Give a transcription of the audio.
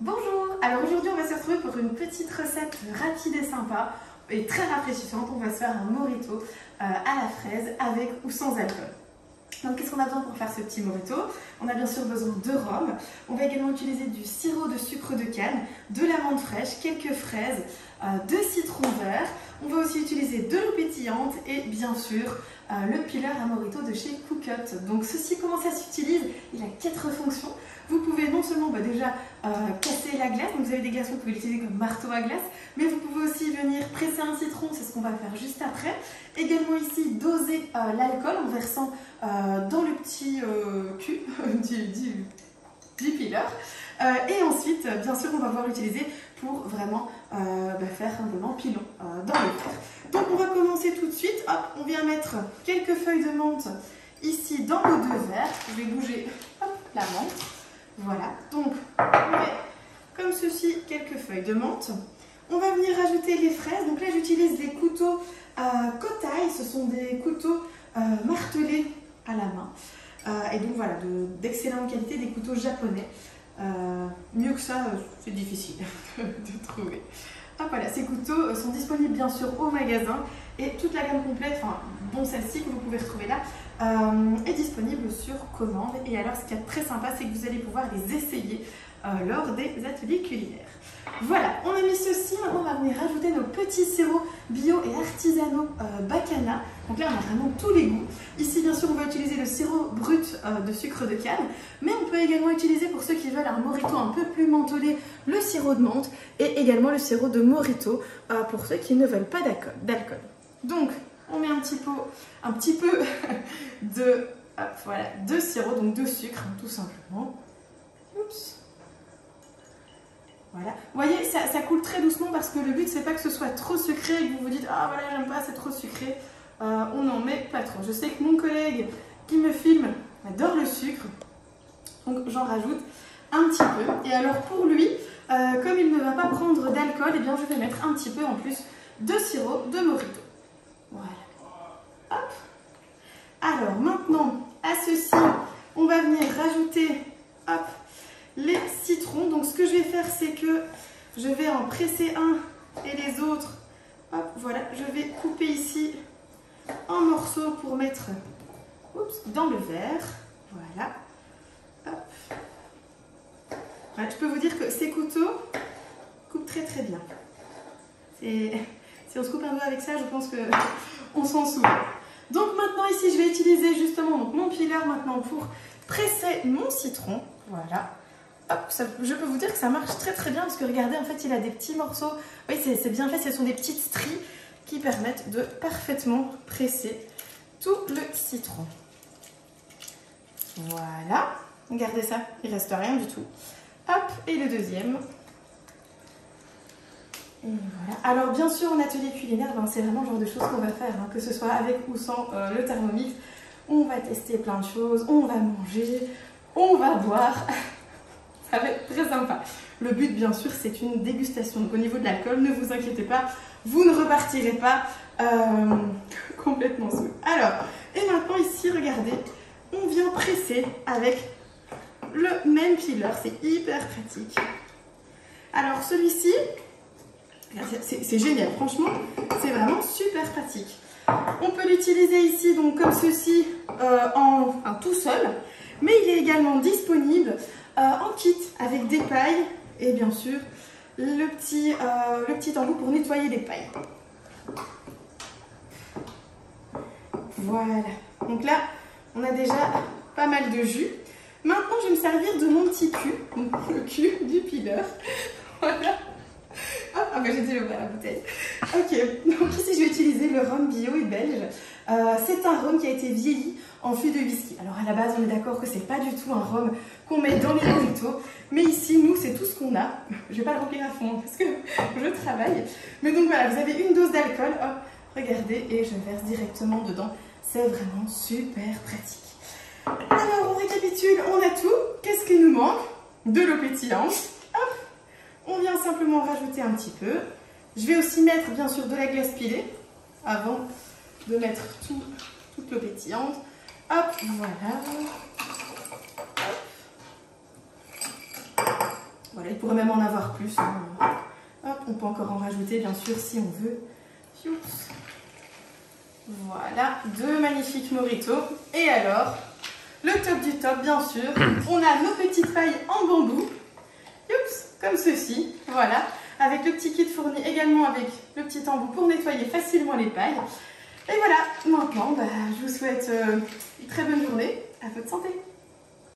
Bonjour, alors aujourd'hui on va se retrouver pour une petite recette rapide et sympa et très rafraîchissante. On va se faire un mojito à la fraise avec ou sans alcool. Donc qu'est-ce qu'on a besoin pour faire ce petit mojito? On a bien sûr besoin de rhum. On va également utiliser du sirop de sucre de canne, de l'amande fraîche, quelques fraises, de citron vert. On va aussi utiliser de l'eau pétillante et bien sûr le peeler à mojito de chez Cookut. Donc ceci, comment ça s'utilise? Il a 4 fonctions. Vous pouvez non seulement déjà casser la glace, donc vous avez des glaçons, vous pouvez l'utiliser comme marteau à glace, mais vous pouvez aussi venir presser un citron, c'est ce qu'on va faire juste après. Également ici, doser l'alcool en versant dans le petit cul du peeler. Et ensuite, bien sûr, on va pouvoir l'utiliser pour vraiment faire simplement pilon dans le verre. Donc on va commencer tout de suite. Hop, on vient mettre quelques feuilles de menthe ici dans nos 2 verres. Je vais bouger la menthe. Voilà, donc on met comme ceci quelques feuilles de menthe. On va venir rajouter les fraises. Donc là j'utilise des couteaux Kotai, ce sont des couteaux martelés à la main. Et donc voilà, d'excellente qualité, des couteaux japonais. Mieux que ça, c'est difficile de trouver. Ah, voilà, ces couteaux sont disponibles bien sûr au magasin et toute la gamme complète, enfin dont celle-ci que vous pouvez retrouver là, est disponible sur commande. Et alors ce qui est très sympa, c'est que vous allez pouvoir les essayer lors des ateliers culinaires. Voilà, on a mis ceci, maintenant on va venir rajouter nos petits sirops bio et artisanaux Bacana. Donc là on a vraiment tous les goûts. Ici bien sûr on va utiliser le sirop brut de sucre de canne, mais on peut également utiliser pour ceux qui veulent un mojito un peu plus mentholé, le sirop de menthe et également le sirop de mojito pour ceux qui ne veulent pas d'alcool. Donc on met un petit peu de sirop, donc de sucre tout simplement. Oups. Voilà. Vous voyez, ça coule très doucement parce que le but c'est pas que ce soit trop sucré et que vous vous dites ah voilà j'aime pas, c'est trop sucré. On n'en met pas trop. Je sais que mon collègue qui me filme adore le sucre, donc j'en rajoute un petit peu. Et alors pour lui, comme il ne va pas prendre d'alcool, eh bien je vais mettre un petit peu en plus de sirop de mojito. Voilà. Hop. Alors maintenant à ceci, on va venir rajouter hop, les citrons. Donc ce que je vais faire, c'est que je vais en presser un et les autres, hop, voilà, je vais couper ici en morceaux pour mettre dans le verre. Voilà. Hop. Voilà, je peux vous dire que ces couteaux coupent très très bien. Si on se coupe un peu avec ça, je pense qu'on s'en souvient. Donc maintenant ici, je vais utiliser justement mon peeler maintenant pour presser mon citron. Voilà. Hop, je peux vous dire que ça marche très très bien parce que regardez, en fait il a des petits morceaux. Oui, c'est bien fait, ce sont des petites stries qui permettent de parfaitement presser tout le citron. Voilà, regardez ça, il ne reste rien du tout. Hop, et le deuxième. Et voilà. Alors bien sûr en atelier culinaire, c'est vraiment le genre de choses qu'on va faire, que ce soit avec ou sans le Thermomix. On va tester plein de choses, on va manger, on va boire. Ça va être très sympa. Le but, bien sûr, c'est une dégustation. Donc, au niveau de l'alcool, ne vous inquiétez pas, vous ne repartirez pas complètement sous. Alors, et maintenant, ici, regardez, on vient presser avec le même peeler. C'est hyper pratique. Alors, celui-ci, c'est génial. Franchement, c'est vraiment super pratique. On peut l'utiliser ici, donc comme ceci, tout seul. Mais il est également disponible en kit avec des pailles et bien sûr le petit embout pour nettoyer les pailles. Voilà, donc là on a déjà pas mal de jus. Maintenant je vais me servir de mon petit cul, donc le cul du peeler. Voilà. Ah bah j'ai déjà ouvert la bouteille. Ok, donc ici je vais utiliser le rhum bio et belge. C'est un rhum qui a été vieilli en fût de whisky. Alors à la base on est d'accord que c'est pas du tout un rhum qu'on met dans les mojitos, mais ici nous c'est tout ce qu'on a. Je vais pas le remplir à fond parce que je travaille. Mais donc voilà, vous avez une dose d'alcool, hop, regardez, et je verse directement dedans. C'est vraiment super pratique. Alors on récapitule, on a tout. Qu'est-ce qui nous manque? De l'eau pétillante. Hop, on vient simplement rajouter un petit peu. Je vais aussi mettre bien sûr de la glace pilée avant de mettre toute l'eau pétillante. Hop, voilà. Hop. Voilà, il pourrait même en avoir plus. Hop, on peut encore en rajouter bien sûr si on veut. Youps. Voilà, 2 magnifiques mojitos. Et alors, le top du top bien sûr, on a nos petites pailles en bambou. Youps, comme ceci, voilà. Avec le petit kit fourni également avec le petit embout pour nettoyer facilement les pailles. Et voilà, maintenant, je vous souhaite une très bonne journée. À votre santé!